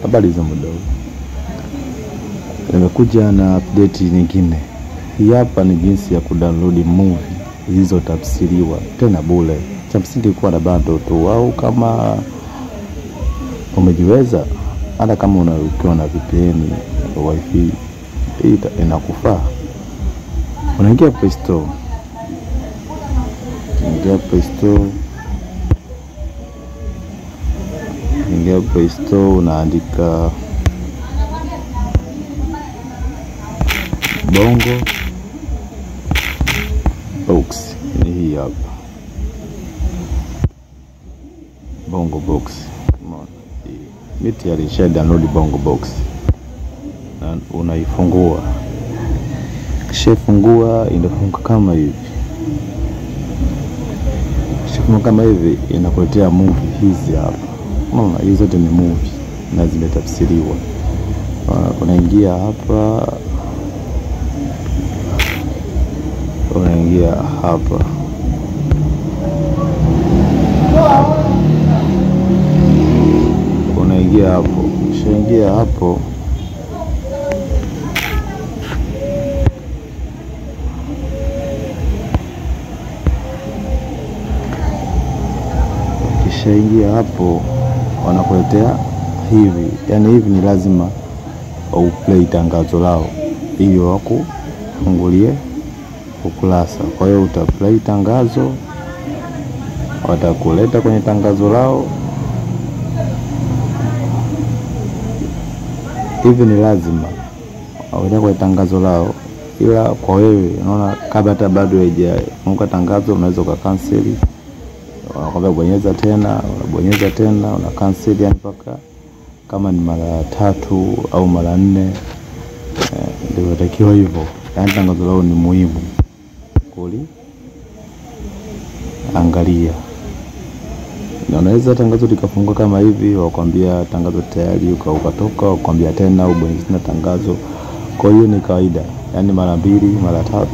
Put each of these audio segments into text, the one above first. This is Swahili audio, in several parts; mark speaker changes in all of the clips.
Speaker 1: Habari za muda. Nimekuja na update nyingine. Hii hapa ni jinsi ya kudownload movie zilizotafsiriwa tena bure. Cha msingi kuwa na bando tu, au kama umejiweza, hata kama ukiwa na VPN wifi hii inakufaa. Unaingia Play Store. Ingia Play Store, unaandika Bongo Box. Ni hii hapa, Bongo Box. Mimi tayari download Bongo Box, na unaifungua. Kisha fungua, inafunguka kama hivi. Kama hivi inakuletea movie hizi hapa. Unaona, hizo zote ni movie na zimetafsiriwa. Unaingia hapa, unaingia hapa, unaingia hapo. Ukishaingia hapo, wanakuletea hivi. Yani hivi ni lazima uplay tangazo lao hiyo wako fungulie ukurasa. Kwa hiyo utaplay tangazo, watakuleta kwenye tangazo lao. Hivi ni lazima uende kwenye tangazo lao, ila kwa wewe unaona kabla hata bado haijafunguka tangazo unaweza cancel. Unakwambia bonyeza tena, unabonyeza tena, una cancel, yani mpaka kama ni mara 3 au mara 4 ndio unatakiwa hivyo. Yani tangazo lao ni muhimu angalia. Na unaweza tangazo likafunguka kama hivi, wakwambia tangazo tayari, ukatoka, wakwambia tena ubonyeze tena tangazo. Kwa hiyo ni kawaida, yani mara 2, mara 3,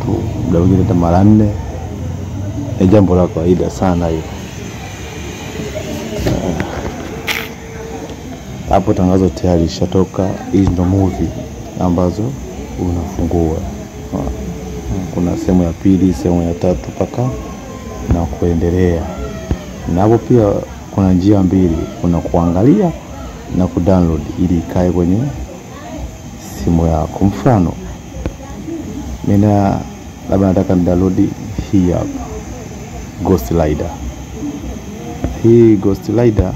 Speaker 1: muda mwingine hata mara 4. Ni jambo la kawaida sana hiyo. Hapo tangazo tayari lishatoka. Hizi ndo movie ambazo unafungua. Kuna sehemu ya pili, sehemu ya 3 mpaka na kuendelea. Na hapo pia kuna njia mbili, kuna kuangalia na kudownload ili ikae kwenye simu yako. Mfano, mimi labda nataka download hii hapa, Ghost Rider. Hii Ghost Rider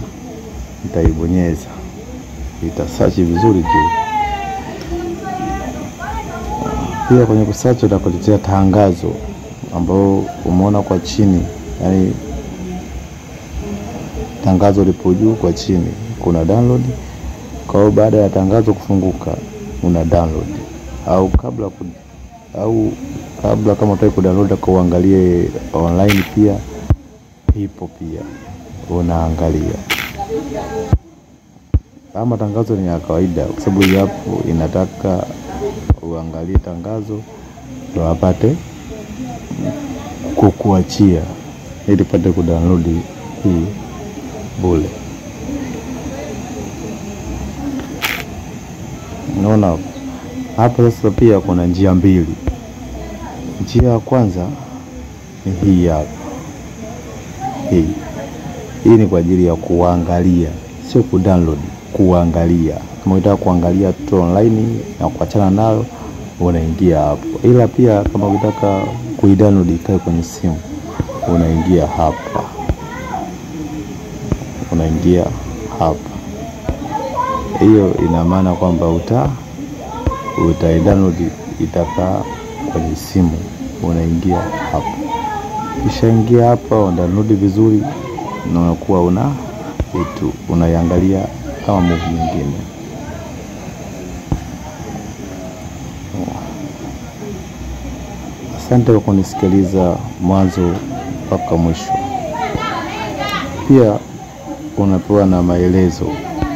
Speaker 1: nitaibonyeza, itasearch vizuri juu. Pia kwenye kusearch utakuletea tangazo ambao umeona kwa chini, yani tangazo lipo juu, kwa chini kuna download. Kwa hiyo baada ya tangazo kufunguka una download, au kabla kama unataka kudownload kwa uangalie online, pia ipo, pia unaangalia. Kama tangazo ni ya kawaida, kwa sababu hapo inataka uangalie tangazo ndio wapate kukuachia ili pate kudownload hii bure. Unaona hapo sasa. Pia kuna njia mbili. Njia ya kwanza ni hii hapa. Hii ni kwa ajili ya kuangalia, sio kudownload, kuangalia. Kama unataka kuangalia tu online na kuachana nayo, unaingia hapo. Ila pia kama unataka kuidownload ikae kwenye simu, unaingia hapa. Hiyo ina maana kwamba download itakaa kwenye simu. Unaingia hapa. Kisha ingia hapa, download vizuri, na unakuwa unaiangalia kama movie nyingine. Asante kwa kunisikiliza mwanzo mpaka mwisho. Pia unapewa na maelezo,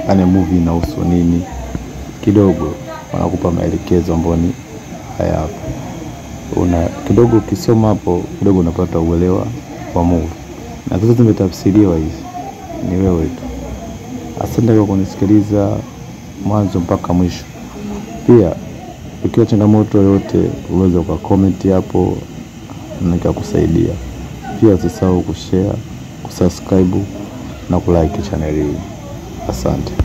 Speaker 1: yani movie inahusu nini kidogo. Wanakupa maelekezo ambayo ni haya hapa. Kidogo ukisoma hapo kidogo unapata uelewa wa movie. Na zote zimetafsiriwa hizi. Ni wewe tu. Asante kwa kunisikiliza mwanzo mpaka mwisho. Pia ukiwa changamoto yoyote uweze ukacomment hapo nikakusaidia. Pia usisahau kushare, kusubscribe na kulike channel hii. Asante.